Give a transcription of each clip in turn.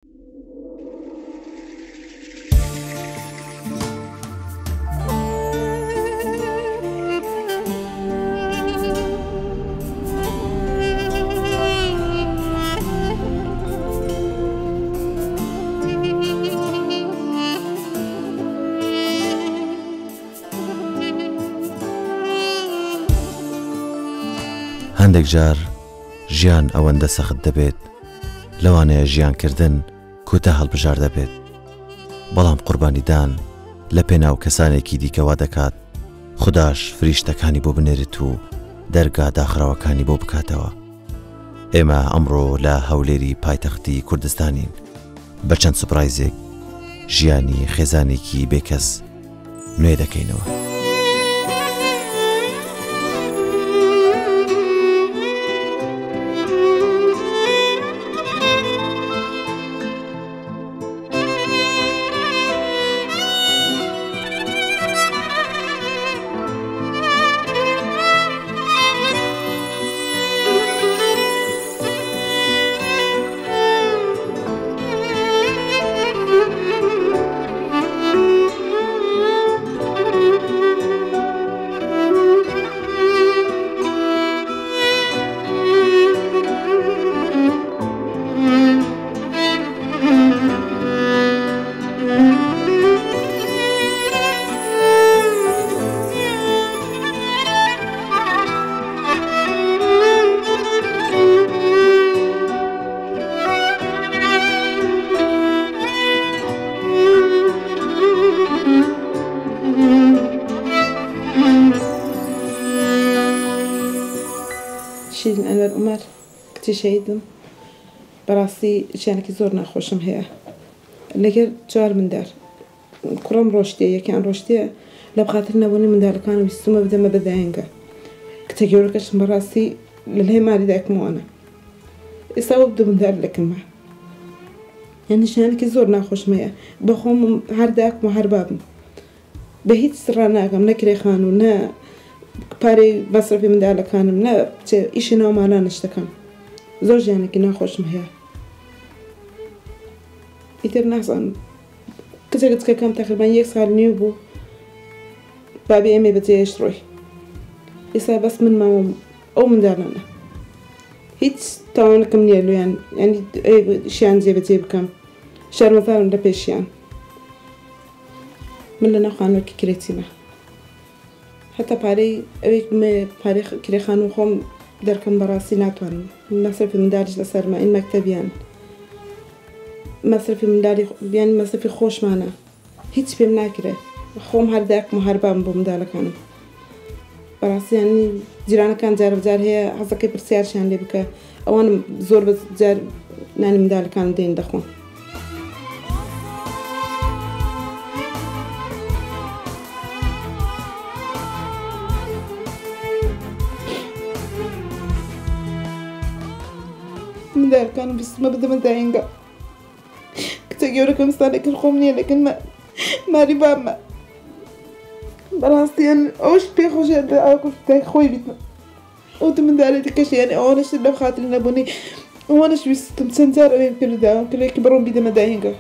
هەندێک جار ژیان ئەوەندە سەخت دەبێت لەوانەیە ژیانکردن کۆتا هەڵبژار دەبێت، بەڵام قوربانیدان لە پێناو کەسانێکی دیکەوا دەکات خوداش فریشتەکانی بۆ بنێرێت و دەرگا داخراوەکانی بۆ بکاتەوە. ئێمە ئەمڕۆ لە هەولێری پایتەختی کوردستانین بە چەند سوپرایزێک ژیانی خێزانێکی بێکەس نوێ دەکەینەوە. شیرین ئەنوەر عومەر کچی شەهیدم. بەڕاستی ژیانێکی زۆر ناخۆشم هەیە لەگەر 4 منداڵ. کوڕم ڕۆشتێ، یەکیان ڕۆشتێ لە بخاتر نەبوونی منداڵەکانم ویستمە بدەمە بە دایەنگە. کتە گەورەکەشم بەڕاستی لە لای ماری دایکمەوەنە. ئێستا وە 2 منداڵ لەکمە، یعنی ژیانێکی زۆر ناخۆشم هەیە. بەخۆم هەر دایکم و هەر بابم بە هیچ ڕاناگەم، نە کرێخان و نە پارەی مەسرەفی منداڵەکانم، نە ئیشی ناو ماڵانش دەکەم. زۆر ژیانێکی ناخۆشم هەیە. ئیتر نازانم، کچەکەم تەقریبان 1 ساڵ نیو بوو بابی ئێمە بەجێهێشت ڕۆی. ئێستا بەس من ماوەم ئەو منداڵانە، هیچ تاوانەکەم نییە لۆیان، ینی شیان جێبەجێ بکەم، شەرمەزارم لە پێشیان. من لە ناو خانووەکی کرێچینە، حتا پارەی ئەوەی پارەی کرێخان و خۆم دەرکەم بەڕاستی ناتوانم. مەسرفی منداڵیش لەسەرمە، ئین مەکتەبیان مەسرفی منداڵی بیان مەسرفی خۆشمانە، هیچ پێم ناکرێ. خۆم هەر دایکم و هەر بابم بۆ منداڵەکانم. بەڕاستی ینی جیرانەکان جار بەجار هەیە حەزەکەی پرسیارشیان لێ بکە، ئەوانم زۆر بەجار نانی منداڵەکانم دێن دەخۆن. منداڵەکانم ویستمە بدەمە دایەنگە. کچە گەورەکەم ستانێکن خۆم نییە، لەکن ماری بابمە. بەڕاستی ئەوش پێخۆشە ئەوکوتای خۆی بیتمە. ئەو 2 منداڵی دیکەش یعنی ئەوانش لە بخاتر نەبوونی ئەوانش ویستم چەند جار ئەوێن پێداوم کلێکی بڕۆم بیدەمە دایەنگە.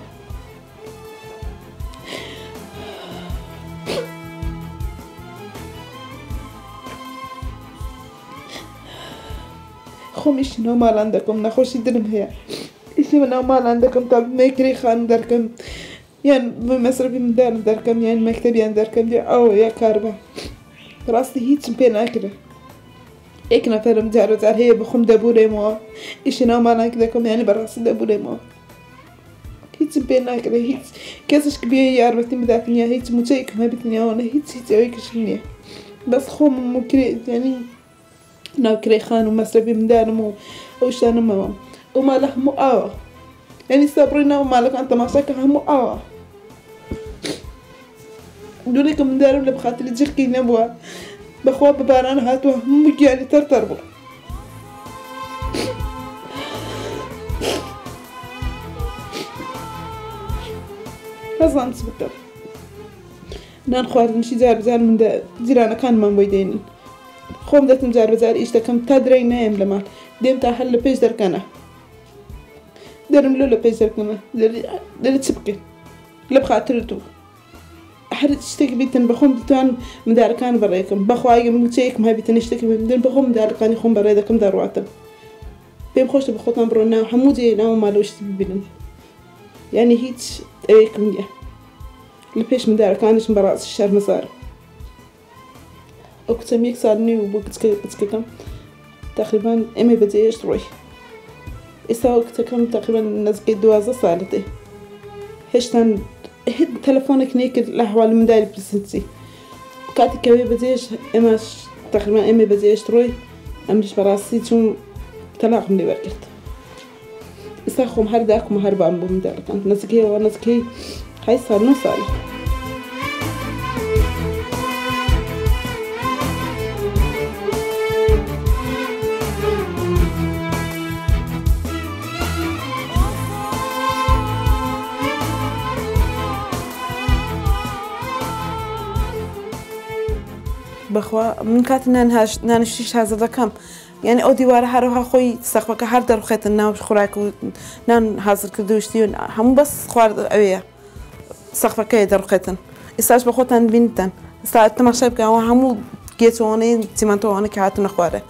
خۆم ئیشی ناو ماڵان دەکەم، نەخۆشی دلم هەیە، ئیشی ناو ماڵان دەکەم تا بمەی کرێخان دەرکەم، یان مەسرفی منداڵم دەرکەم، یان مەکتەبیان دەرکەم، ئەوە یا کار بە. ڕاستی هیچم پێ ناکرێ. 1 نەفەرم جار جار هەیە بخۆم دەبورێمەوە، ئیشی ناو ماڵان دەکەم، یانی بەڕاستی دەبورێمەوە. هیچم پێ ناکرێ، هیچ کەسش کە بێ یارمەتیم بداتن یا هیچ موچەیەکم هەبێتنیاوانە، هیچ ئەوەی کەشم نییە. بەس خۆمم و ینی ناو کرێخان و مەسرفی منداڵم و ئەو شتانمەوە. ئەو ماڵە هەموو ئاوە، ینی ئێستا بڕۆی ناو ماڵەکان تەماشاکە هەموو ئاوە. دوورێکە منداڵم لە بخاتری جرکی نەبووە، بەخوا بە باران هاتووە هەموو گیانی تەرتەر بووە. هەزان چ بکەم. نان خواردنشی جار بجار من جیرانەکانمان بۆی دێنن. خۆم دەتم جار بەجار ئیش دەکەم تا درەنگ نایەم لە ماڵ، دێم تا هەر لە پێش دەرکەنە. دەرم لۆ لە پێی زەرکەمە لە چ بکەین لە بخاترتو هەر شتێک بیتن بەخۆم دەتوان منداڵەکان بەڕێکم بەخوای موچەیەکم هەبیتن شتێکی بدن بەخۆم منداڵەکانی خۆم بەڕێ دەکەم دەڕواتم پێم خۆشە بە خۆتان بڕۆ ناو هەموو جێ ناو ماڵەوە شتی ببینن یعنی هیچ ئەوەیەکم نییە لە پێش منداڵەکانیشم بەڕاستی شەرمەزارم ئەو کچەم 1 ساڵ نوێ بۆ کچکەکەم تقریبان ئێمە بەجێ ڕۆی ئێستا ئەو کچەکەم تقریبان نزیکەی 12 ساڵەتێ هێشتا هیچ تەلەفۆنێک نەیکرد لە هەواڵ منداڵی پرسیچی کاتێک کەوێ بەجێش ئێمەش تقریبان ئێمە بەجێش ڕۆی ئەمریش بەڕاستی چوون تەلاقم لێ وەرگرت ئێستا خۆم هەر داکم و هەر بام بۆ منداڵەکان نزیکەی 8 ساڵ 9 ساڵە بەخوا من کاتی نانشتیش حەزە دەکەم یعنی ئەو دیوارە هەروها خۆی سەقفەکە هەر دەڕوخێتن ناو خوراک و نان حازر کردوشتی و هەموو بەس خوارد ئەوەیە سەقفەکەی دەڕوخێتن ئێستاش بە خۆتان بینتن ئێستا تەماشای بکەوە هەموو گێچەوانەی چیمەنتۆوانە کە هاتونە خوارە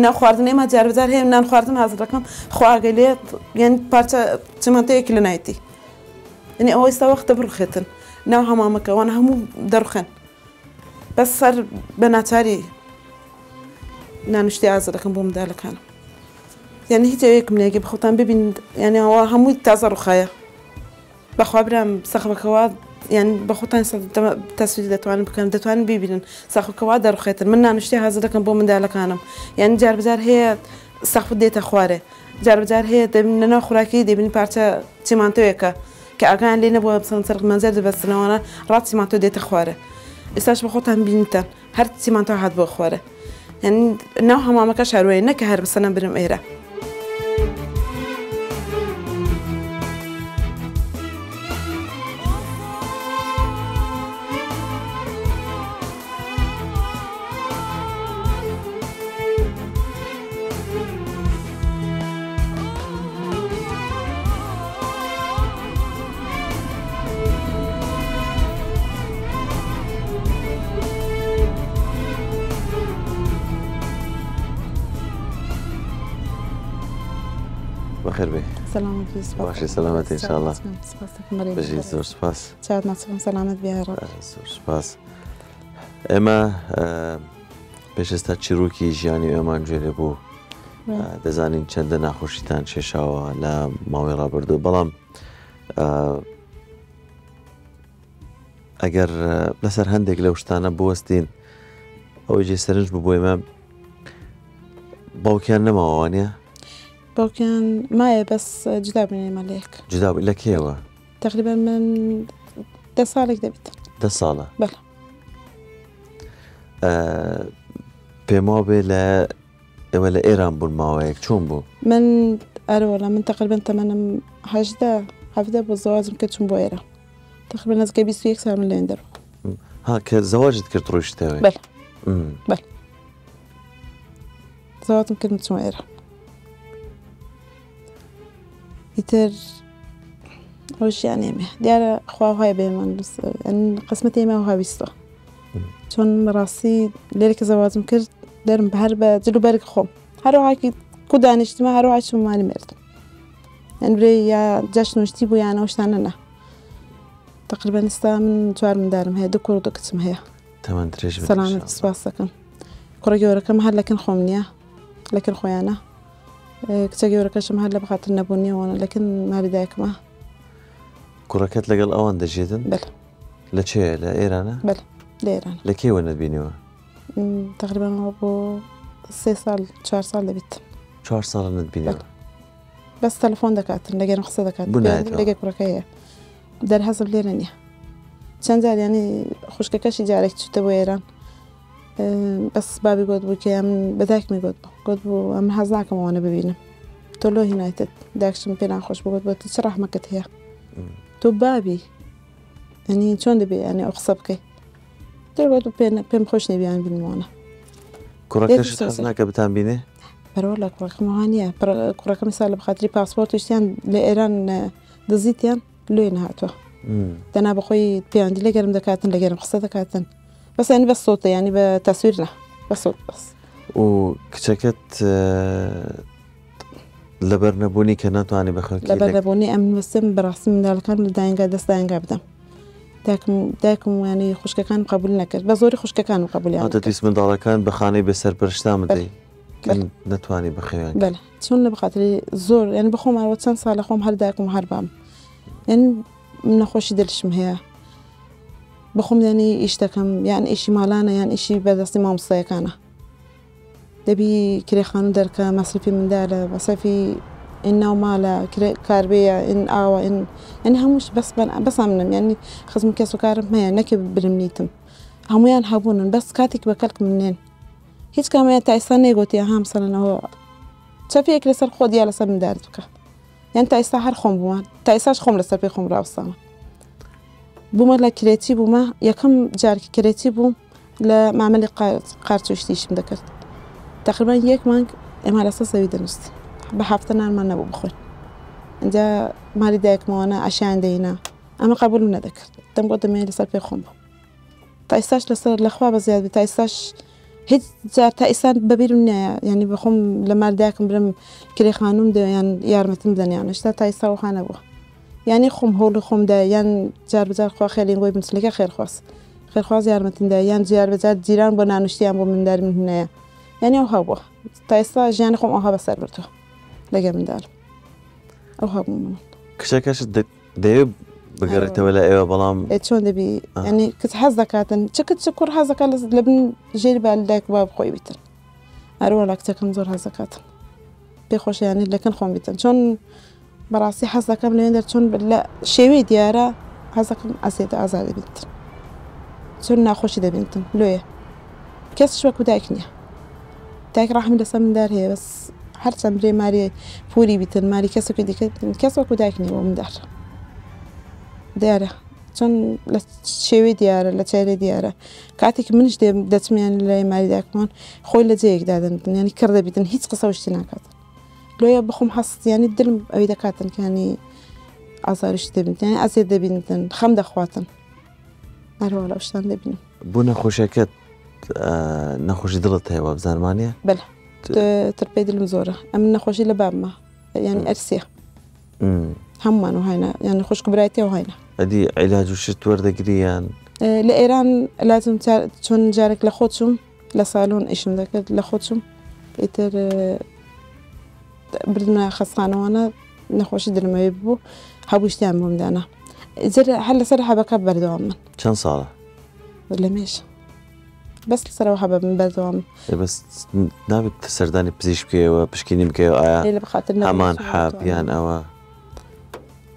ناو خواردن ئێمە جاربجار هەیە نان خواردن حازر دەکەم خواگەی لێت یعنی پارچە چیمەنتەیەکی لە نایەتی یعنی ئەوە ئێستا وەختە بڕوخێتن ناو هەمامەکەوانە هەموو دەڕوخێن بەس سەر بە ناچاری نانشتی ئازە دەکەم بۆ منداڵەکانم یعنی هیچ ئەوەیەکم لێگە بخۆتان ببین یعنی ئەوە هەمووی تازە ڕوخایە بەخوا برام سەقفەکەوا یعنی بە خۆتان تەسویر دەتوانن ببینن سەقفەکەوا دەڕوخێتن من نانشتی حەزە دەکەم بۆ منداڵەکانم یعنی جاربجار هەیە سەقفت دێتە خوارێ جاربجار هەیە دەبینە ناو خوراکی دەبینی پارچە چیمانتۆیەکە کە ئاگان لێ نەبووە بچن سەر مەنزەر دەبەستنەوەە ڕات چیمانتۆ دێتە خوارە ئێستاش بە خۆتان بینتن هەر چیمانتۆ هات بۆ خوارە یعنی ناو هەمامەکە شاروەیە نەکە هەر بسەنە برم ئێرە بخير بي سلامت بي باشي سلامت ان شاء الله بجي زور سپاس چاوت ناچم سلامت بي هر زور سپاس اما پێشێستا چیرۆکی ژیانی ئێمان گوێرێ بوو دەزانین چەندە ناخۆشیتان چێشاوە لە ماوەی ڕابردوو بەڵام ئەگەر لەسەر هەندێک لەو شتانە بوەستین ئەوەی جێ سەرنج ببوو ئێمە باوکیان نەماوەوانە باوکیان مایە بەس جدا بووین ئێمە لە یەک جدا بوو لە کێوە تقریبا من 10 ساڵێک دەبێت 10 ساڵە بەڵێ پێما بێ لە ئێوە لە ئێران بوون ماوەیەک چۆن بوو من ئەرەوەڵە من تقریبا تەمەنم 17 بۆ زەواجم کرد چوون بۆ ئێرە تقریبا نزیکەی 21 ساڵ من لێن دەرەوە ها کە زەواجت کرد ڕۆیشتەوەی بەڵێ بەڵێ زەواجم کرد چوون ئێرە ئیتر ئەوش یانی ئێمە دیارە خوا وایە بێمان قسمەتی ئێمە وها بیستەوە چۆن بەڕاستی لێرەکە زەواجم کرد دەرم هەر بە جلو بەرگ خۆم هەروەهاکی کو دانیشتمە هەروەها چوون مالی مردم یان برێ یا جەشنوشتی بوو یان ئەو شتانە نا تقریبا ئێستا من 4 منداڵم هەیە 2 کوڕ و 2 کچم هەیە تەمەن درێژ بێت سەلامەت سپاس دەکەم کوڕە گەورەکەم هەر لەکن خۆم نییە لەکن خۆیانە کچە گەورەکەشم هەر لە بەخاتر نەبوونیەوەنە لەکن مالی دایکمە کوڕەکەت لەگەڵ ئەوان دەژێتن بەڵێ لە چێ لە ئێرانە بەڵێ لە ئێرانە لە کێوە نەبینەوە تقریبا بۆ 3 ساڵ 4 ساڵ دەبێت 4 ساڵە نەتبینەوە بەس تەلەفۆن دەکاتن لەگەن قسە دەکات لەگە کوڕەکە هەیە دەرهەزم لێرە نییە چەند جار ینی خوشکەکەشی جارێک چوتە بۆ ئێران بەس بابی گوت بوو کە من بە دایکمی گوت بوو ئەم حەز ناکەم ئەوانە ببینم تۆ لۆ هینایتت داکشم پێ ناخۆش بگوت بۆ چ ڕەحمەکەت هەیە تۆ بابی ینی چۆن دەبێ ینی ئەو قسە بکەیت دەگوت پێم خۆش نەبیان بینمەوەنە کوڕەکەش حەز ناکە بتان بینێ بەرەوە کوڕەکەمەوانە کوڕەکەم سا لە بخاتری پاسپۆرت وشتیان لە ئێران دزیتیان لێ نهاتوە دەنا بەخۆی پەیوەندی لەگەرم دەکاتن لەگەرم قسە دەکاتن بەس ینی بە سۆتە ینی بە تەسویر بە سۆت بەس و کچەکەت لەبەر نەبوونی کە ناتوانێ بەخۆی لەبەر نەبوونی ئەم وەستم بەڕاستی منداڵەکان لە داینگا دەست داینگا بدەم دایکم ینی خوشکەکانم قبول نەکرد بە زۆری خوشکەکانم قبولیان دەتویست منداڵەکان بە خانەی بەسەرپەرشتان بدەیت نەتوانی بخەوێن بەڵێ چۆن لە بەخاتری زۆر ینی بەخۆمەوە چەند ساڵە خۆم هەر دایکم هەر بام ینی نەخۆشی دلشم هەیە بخۆم ینی ئیش دەکەم یان ئیشی ماڵانە یان ئیشی بەدەستی مامۆستایەکانە دەبی کرێخانوو دەرکە مەسرفی منداڵە بەسەفی ئین ناو ماڵە کاربەیە ئین ئاوە ینی هەمووش بەس منم ینی خزم کەس و کارم هەیە نەکە برم نیتم هەمویان هەبوونن بەس کاتێک بەکەلک منێن هیچ کامەیە تا ئێستا نێگوتی هام سەرنەوە چەپێک لەسەر خۆ دیا لەسەر مندارت بکە یان تا ئێستا هەر خۆم بوومە تا ئێستاش خۆم لەسەر پێی خۆم ڕاوەستامە بوومە لە کرێتی بوومە یەکەم جارکی کرێتی بووم لە مامەلی قارچۆشتیشم دەکرد تقریبا 1 مانگ ئێمە لەسەر زەوی دەنووستی بە هەفتە نانمان نەبوو بخۆین اینجا مالی دایکمەوەنە ئاشیان دەینا ئەمە قبولم نەدەکرد دەم بۆ دەمێ لەسەر پێی خۆم بوو تا ئێستاش لەسەر لەخوا بە زیاد تا ئێستاش هیچ جار تا ئێستا بەبیرم نییە ینی بخۆم لە مال دایکم برم کرێخانووم دەیان یارمەتیم بدەنیان هێشتا تا ئێستا وخانە بووە ینی خۆم هەوڵی خۆمدا یان جار بجار خوا خێرین بۆی بنسلەکە خێرخواز یارمەتیمدا یان جار بجار جیران بۆ نانوشتیان بۆ منداری من هەیە ینی ئەو هەبووە تا ئێستا ژیانی خۆم ئەوها بەسەر بردووە لەگە منداڵم ئەو هەبوو من کچەکەشت دەیەوێت بگەڕێتەوە لە ئێوە بەڵام چۆن دەبی ینی کچ حەز دەکاتن چ کوڕ حەز دەکات لە بن ژێری با دایک با بخۆی بیتن هەروە لە کچەکەم زۆر حەز دەکاتن پێی خۆشە ینی لەکن خۆم بیتن چۆن بەڕاستی حەز دەکەم لەوێن دەر چۆن لە شێوەی دیارە حەز دەکەم ئەسێتە ئازادە بیتن چۆن ناخۆشی دەبینتن لێیە کەسش وەکو دایک نییە دایک ڕاحمی لەسەر مندار هەیە بەس هەرچەند برێ ماری پوری بیتن ماری کەسێکی دیکە کەس وەکو دایک نییە بۆ مندار دیارە چۆن لە شێوەی دیارە لە چارەی دیارە کاتێک منش دەچمیان لە ماری دایکمان خۆی لە جەیەکدا دەنتن ینی کڕ دەبیتن هیچ قسە شتی ناکاتن لۆیە بخۆم هەست ینی دلم ئەوەی دەکاتن کانی ئازاریشتی دەبینتن ینی ئەزیێت دەبینتن خەم دەخواتن هەروە لەو شتان دەبینم بوو نەخۆشیەکەت نەخۆشی دڵت هەیە بزانمانە بەڵێ ترپەی دلم زۆرە ئەم نەخۆشی لە بابمە ینی ئەرسیە هەمومان وهاینا ینی خوشک برایەتی وهاینا ئەدی عیلاج و شت وەردەگریان لە ئێران لازم چۆن جارێک لە خۆچم لە ساڵۆن ئیشم دەکرد لە خۆچم ئیتر بردمە خەستخانەوەنە نەخۆشی دلمەوەی بوو هەبوو شتیان بۆم دانا هەر لەسەر حەبەکە بەردەوام من چەند ساڵە لە مێژ بەس لەسەرەوە حەبە من بەردەوام بەس نابێت سەردانی پزیشک بکەوە پشکنی بکەوە ئایا هەمان حابیان ئەوە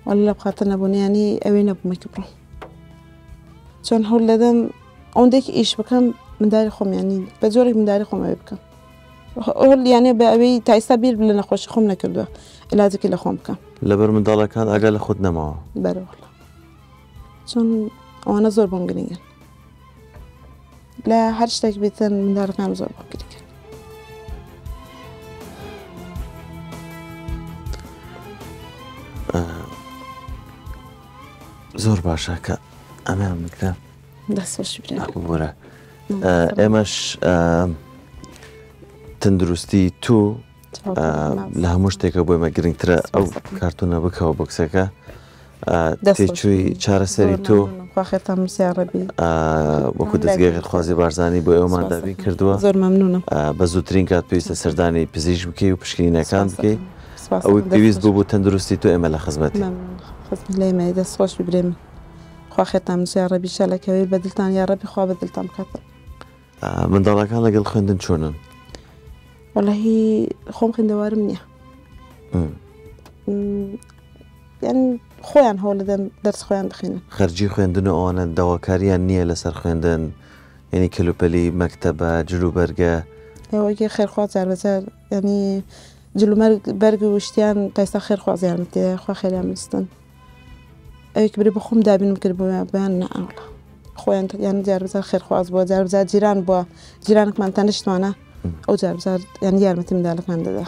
وەلا لە بخاتر نەبوونیانی ئەوەی نەبوومە کە بڕۆم چۆن هەوڵ دەدەم ئەوەندێکی ئیش بکەم منداری خۆم ینی بە جۆرێک منداری خۆم ئەوێ بکەم هەوڵ یانێ بە ئەوەی تا ئێستا بیر لە نەخۆشی خۆم نەکردووە علاجێکی لە خۆم بکەم لەبەر منداڵەکان ئەگەر لە خۆت نەماوە بەرەوەڵە چۆن ئەوانە زۆر بۆم گرنگن لە هەر شتێک بیتن منداڵەکان زۆر بۆم گرنگن زۆر باشە کە ئەمان بکرا دەستۆشی بۆرە ئێمەش تەندروستی تو لە هەموو شتێکە بۆیمە گرنگترە ئەو کارتونە بکەوە بۆکسەکە تێچووی چارەسەری تۆ خێتان مسیاڕەبی وەکو دەستگای خوازی بارزانانی بۆ ئێوەمان دابین کردووە زۆر مەمنونم بە زووترین کات پێویستە سەردانی پزیشک بکەی و پشکنینەکان بکەی ئەوەی پێویست بوو بۆ تەندروستی تۆ ئێمە لە خزمەتی لێمە دەستخۆش ببرێم خوا خێتان مسیاڕەبی شەلەکەوێ بە دڵتان یاڕەبی خوا بە دڵتان بکاتن منداڵەکان لەگەڵ خوێندن چۆنن وەڵاهی خۆم خوێندەوارم نییە یان خۆیان هەوڵ دەدەم دەرس خۆیان بخێنن خەرجی خوێندن و ئەوانە داواکاریان نییە لەسەر خوێندن ینی کەلوپەلی مەکتەبە جلوبەرگە ئەوەی خێرخوا جاربەجار ینی جلوبەرگ و شتیان تا ئێستا خێرخواز یارمەتێ خوا خێریان بستن ئەوێک بری بە خۆم دابینم کرد بۆ بەیان نەئاوڵە خۆیان یان جاربەجار خێرخواز بووە جاربەجار جیران بووە جیرانێکمان تەنیشتوانە ئەو جار ینی یارمەتی منداڵەکان دەدا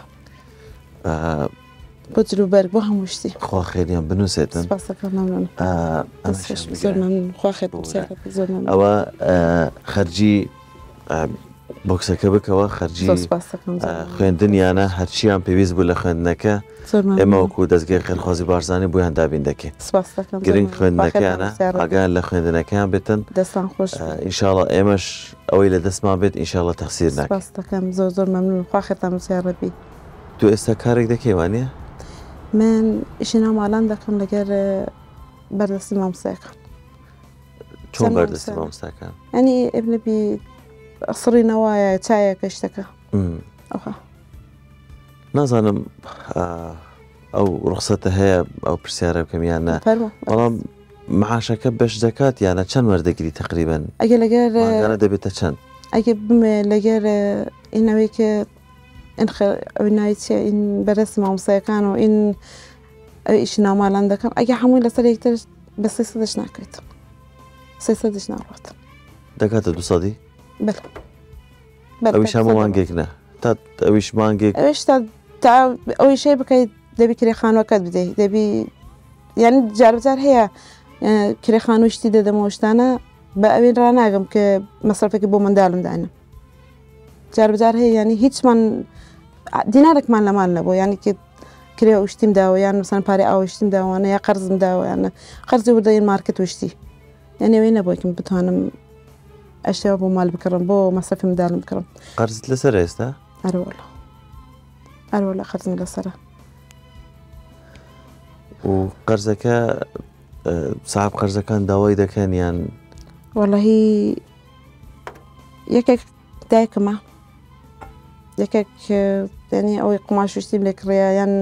بۆ جلوبەرگ بۆ هەموو شتی خوا خێریان بنووسێتن ئەوە خەرجی بۆکسەکە بکەوە خەرجی خوێندنیانە هەرچیان پێویست بوو لە خوێندنەکە ئێمە وەکو دەستگای خێرخوازی بارزانانی بۆیان دابین دەکەین گرنگ خوێندنەکەیانە ئاگیان لە خوێندنەکەیان بێتن ئینشاڵڵە ئێمەش ئەوەی لە دەستمان بێت ئینشاڵڵە تەخسیر ناکەم زۆر مەمنون خوا خێرتان مسیارڕەبی تو ئێستا کارێک دەکەی وانە؟ من ئیشی ناوماڵان دەکەم لەگەر بەردەستی مامۆستایەکان چۆن بەردەستی مامۆستاکان؟ ئەنی ئێبنەبی ئەسڕینەوەیە چایەکە شتەکە نازانم ئەو ڕخسەتە هەیە ئەو پرسیارە بکەمیانە بەڵام معاشەکە بەش دەکات یانە چەند وەردەگری تقریبن ئەگە لەگەر دەبێتە چەند ئەگە بمێ لەگەر ئینەوەی کە نایچە ئین بەرەستی مامۆستایەکان و ئین ئیشی ناوماڵان دەکەم ئەگە هەمووی لەسەر یەکتر بە 300 ناکرێت 300 ناڕات دەکاتە 200 بەل ئەویش هەموو مانگێک نە تا ئەویش مانگێک ئەوش تا ئەوی شەی بکەیت دەبی کرێخانوەکەت بدەیت دەبی یعنی جاربجار هەیە کرێخانوشتی دەدەمەوە شتانە بە ئەوێن ڕناگەم کە مەسرفێکی بۆ منداڵم داە جاربجار هەیە ینی هیچمان دینارێکمان لەمان نەبوو ینی کە کرێ وشتیم داوە یان مەسەن پارێ ئاوشتیم داوانە یا قەرزم داوەیانە قەرزی وردەین مارکت وشتی یانەوەی نەبووکم بتوانم ئەشتەوە بۆ مال بکڕم بۆ مەسرفی منداڵم بکڕم قەرزت لەسەر ئێستا؟ ئەروەڵە قەرزم لەسەرە و قەرزەکە ساحب قەرزەکان داوای دەکەن یان وەڵەهی یەکێک دایکمە یەکێک ینی ئەوەی قماشوشتیم لێ کڕەیە یان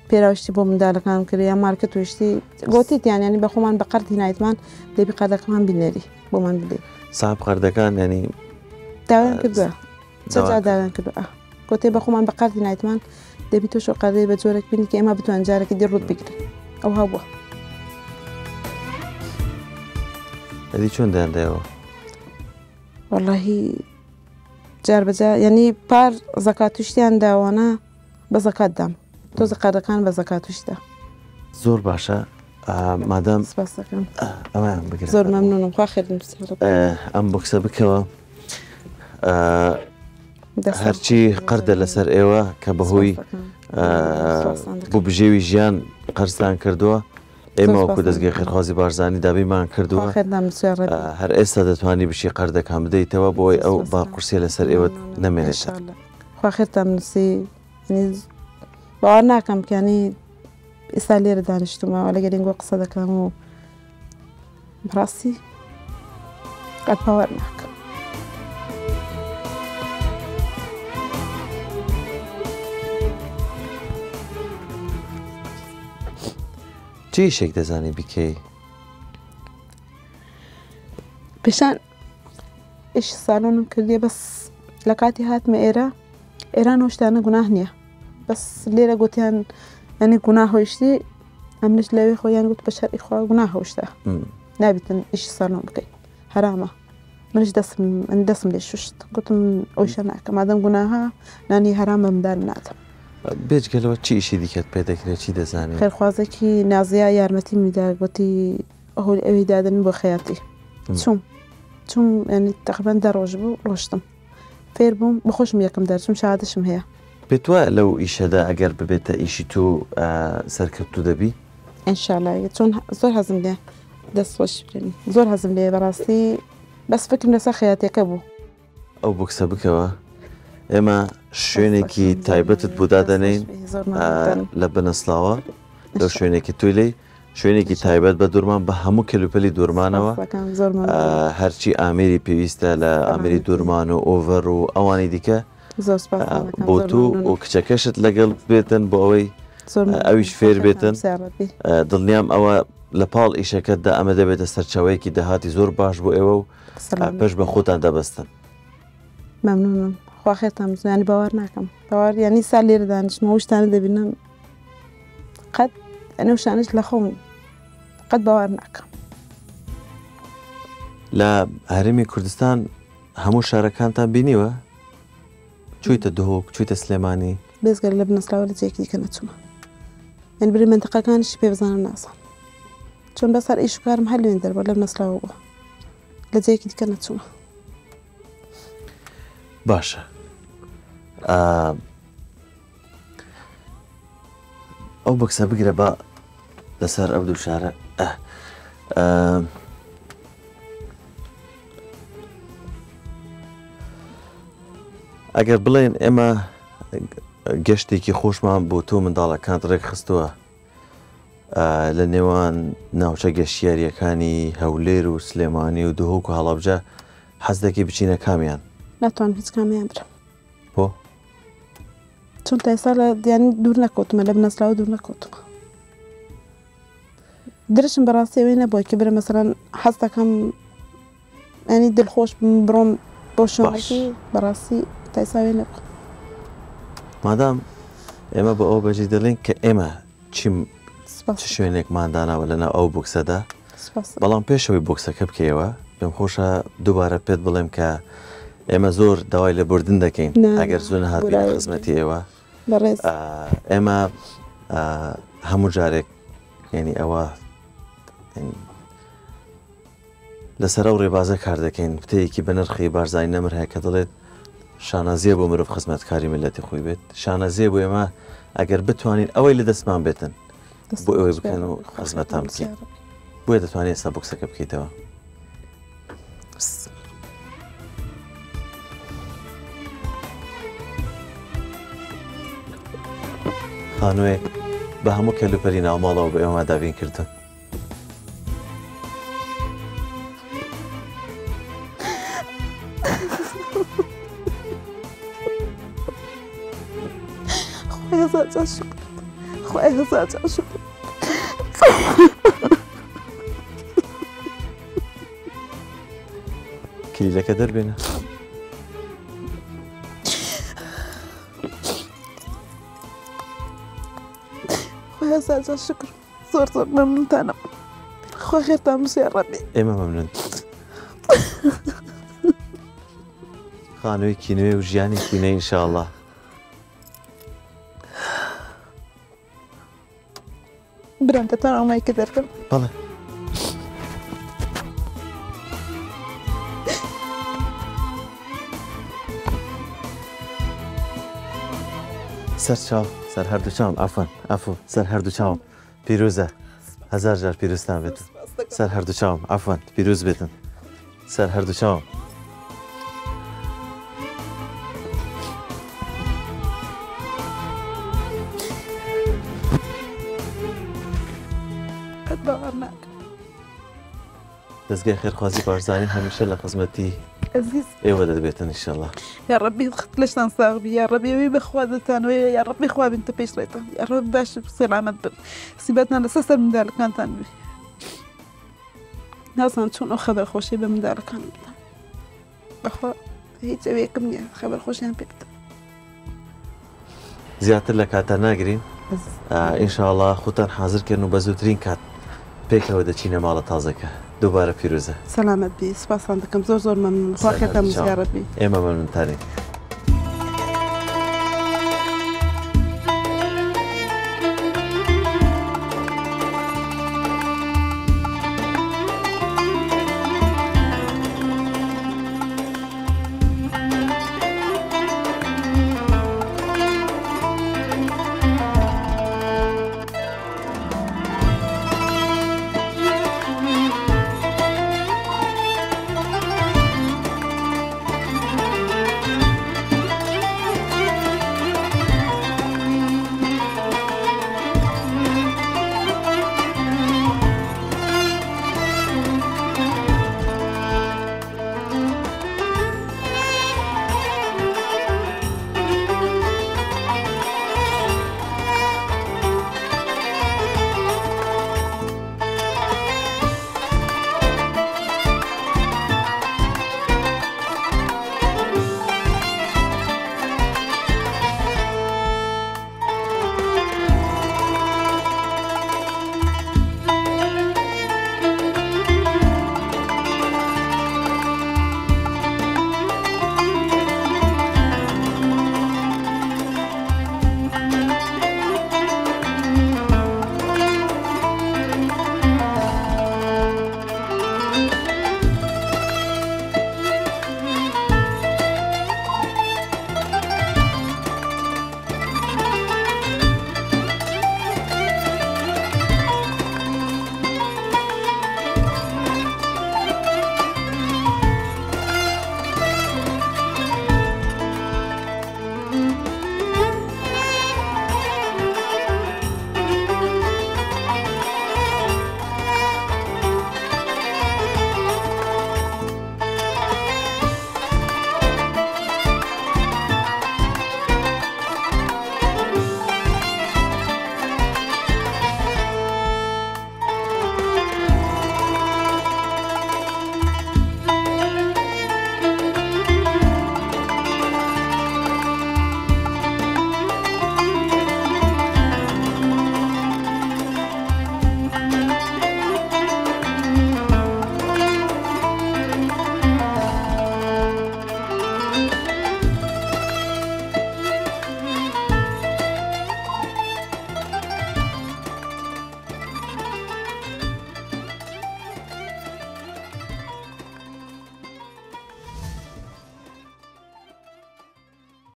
پێراوشتی بۆ منداڵەکان کرد یان مارکت وشتی گوتیتیان ینی بە خۆمان بە قەرزی نایتمان دەبی قەردەکەمان بینێری بۆمان بدەی ساحب قەردەکان ینی داوایان کردووە چەجار داوایان کردووە گوتێ بە خۆمان بە قەرزی نایتمان دەبی تۆ شۆ قەردەی بە جۆرێک بینی کە ئێمە بتوان جارێکی دی ڕوود بگرن ئەو هەبووە ئەدی چۆن دایاندایەوە؟ وەڵاهی جار بەجار ینی پار زەکاتوشتیان داوانە بە زەکات دام تۆ زەقەردەکان بە زەکاتوشتە زۆر باشە مادام ئەویان بگرێت زۆر مەمنونم خوا خێرم ئەم بۆکسە بکەوە هەرچی قەردە لەسەر ئێوە کە بەهۆی بۆ بژێوی ژیان قەرزتان کردووە ئێمە وەکو دەستگای خێرخوازی بارزانانی دابیمان کردووە هەر ئێستا دەتوانی بشی قەردەکان بدەیتەوە بۆی ئەو باقورسیە لەسەر ئێوە نەمێنێت خوا خێرتان نووسی باوەڕ ناکەم کەنی ئێستا لێرە دانیشتومەوە لەگەر ئینگۆ قسە دەکەم و ڕاستی قەت باوەڕ ناکەم چی ئیشێک دەزانی بیکەی؟ پێشان ئیشی ساڵۆنم کردێ بەس لە کاتی هاتمە ئێران هۆشتانە گوناه نییە بەس لێرە گوتیان ئەنی گوناه هۆشتی ئەمنش لەوێ خۆیان گوت بە شەرعی خوا گوناه هۆشتە نابێتن ئیشی ساڵۆن بکەیت هەرامە منش دەسم لێ شوشت گوتم ئەوشە ناکەم مادەم گوناها نانی هەرام بە منداڵ ناتم بێجگەلەوە چی ئیشی دیکەت پێ دەکرێت چی دەزانێت؟ خێرخوازێکی نازیە یارمەتی میدا گوتی ئەهۆی ئەوەی دادن بۆ خەیاتی چوم ینی تقریبان 10 ڕۆژ بوو ڕۆشتم فێر بووم بەخۆشم یەکەم دەرچوم شادشم هەیە پێت وایە لەو ئیشەدا ئەگەر ببێتە ئیشی تۆ سەرکەوتوو دەبی؟ ئینشاڵڵا چۆن زۆر حەزم لێ دەستخۆش بێنی زۆر حەزم لێ بەڕاستی بەس فکرم لەسەر خەیاتیەکە بوو ئەو بۆکسە بکەوە ئێمە شوێنێکی تایبەتت بۆ دادەنین لە بنەسلاوە لەو شوێنێکی توی لێی شوێنێکی تایبەت بە دوورمان بە هەموو کلوپەلی دوورمانەوە هەرچی ئامێری پێویستە لە ئامێری دوورمان و ئۆڤەر و ئەوانی دیکە بۆ تو و کچەکەشت لەگەڵ بێتن بۆ ئەوەی ئەویش فێر بێتن دڵنیام ئەوە لە پاڵ ئیشەکەتدا ئەمە دەبێتە سەرچاوەیەکی داهاتی زۆر باش بۆ ئێوە و پێش بە خۆتان دەبەستن مەمنونم خوا خێرتان ینی باوەڕ ناکەم باوەڕ ینی سا لێرە دانیشتمەوە شتانە دەبینم قەت ئەنە شانش لە خۆم قەت باوەڕ ناکەم لە هەرێمی کوردستان هەموو شارەکانتان بینیوە؟ چوویتە دهۆک چوویتە سلێمانی بێزگەر لە بنەسلاوە لە جێکی دیکە نەچوومە یعنی بری منتەقەکانیشی پێ بزانم ناسان چۆن بەسەر ئیش و کارم هەر لێن دەربە لە بنەسلاوە بووە لە جێکی دیکە نەچوومە باشە ئەو بکسە بگرە بە لەسەر ئەو دوو شارە ئەگەر بڵێن ئێمە گەشتێکی خۆشمان بۆ تۆ منداڵەکانت ڕێک خستووە لە نێوان ناوچە گەشتیاریەکانی هەولێر و سلێمانی و دهۆک و هەڵەبجە حەز دەکەی بچینە کامیان ناتوانم هیچ کامیان برم بۆ چون تا ئێستا لە دیانی دوور نەکەوتمە لە بنەسلاوە دوور نەکەوتمە درشم بەڕاستی ئەوەی نەبووە کە برە مەسەلەن حەز دەکەم ینی دڵخۆش بڕۆم بۆ شوێنێکی بەڕاستی تا ئێستا ئەوەی نەبووە مادام ئێمە بە ئەو بەجێ دەڵێن کە ئێمە چیم چ شوێنێکمانداناوە لەناو ئەو بۆکسەدا بەڵام پێشەوەی بۆکسەکە بکەیەوە پێم خۆشە دووبارە پێت بڵێم کە ئێمە زۆر داوای لە بردن دەکەین ئەگەر زۆر نەهاتبێت خزمەتی ئێوە ئێمە هەموو جارێک یعنی ئەوە لەسەر ئەو ڕێبازە کار دەکەین پتەیەکی بە نرخی بارزای نەمر هەیە کە دەڵێت شانازیە بۆ مرۆڤ خزمەتکاری ملەتی خۆی بێت شانازیە بۆ ئێمە ئەگەر بتوانین ئەوەی لە دەستمان بێتن بۆ ئەوەی بکەن و خزمەتان بکەین بۆیە دەتوانێت ئێستا بۆکسەکە بکەیتەوە خانوێ بە هەموو کەلوپەری ناوماڵەوە بە ئێمە داوین کردن خۆی هەزار جار شکر کلیلەکە دەربێنە خۆی هەزار جار شکر زۆر زۆر مەمنونتانم خۆی خێرتان بووسێ ڕەبی ئێمە مەمنون خانوویکی نوێ و ژیانێکی نوێ ئینشاءڵڵا برام دەتوان ئەمایکە دەرکەم بەڵێ سەر چاو سەر هەردوو چاوم ئەفۆ سەر هەردوو چاوم پیرۆزە هەزار جار پیرۆستان بێتن سەر هەردوو چاوم ئەفۆن پیرۆز بێتن سەر هەردوو چاوم باوەڕ ناکەم دەستگای خێرخوازی بارزانین هەمیشە لە خزمەتی عزیز ئێوە دەبێتن ئینشاءڵڵا یا ڕەبی لەشتان ساغبی یا ڕەبیەوەی بەخوا دەتانەوە یا ڕەبی خوا بنتە پێشڕێتان یا ڕەبی باش سەلامەت بن سیبەتان لەسەر سەر منداڵەکانتان بێ نازانم چۆن ئەو خەبەرخۆشی بە منداڵەکان بدەم بەخوا هیچ ئەوەیەکم نییە خەبەرخۆشیان پێ بدەم زیاتر لە کاتە ناگرین ئینشاءڵڵا خوتان حازرکردن و بە زووترین کات پێکەوە دەچینە ماڵە تازەکە دووبارە پیرۆزە سەلامەت بی سوپاسان دەکەم زۆر زۆر مەمنون خوا خێرتان بووسێ یا ڕەبی ئێمە مەمنونتانین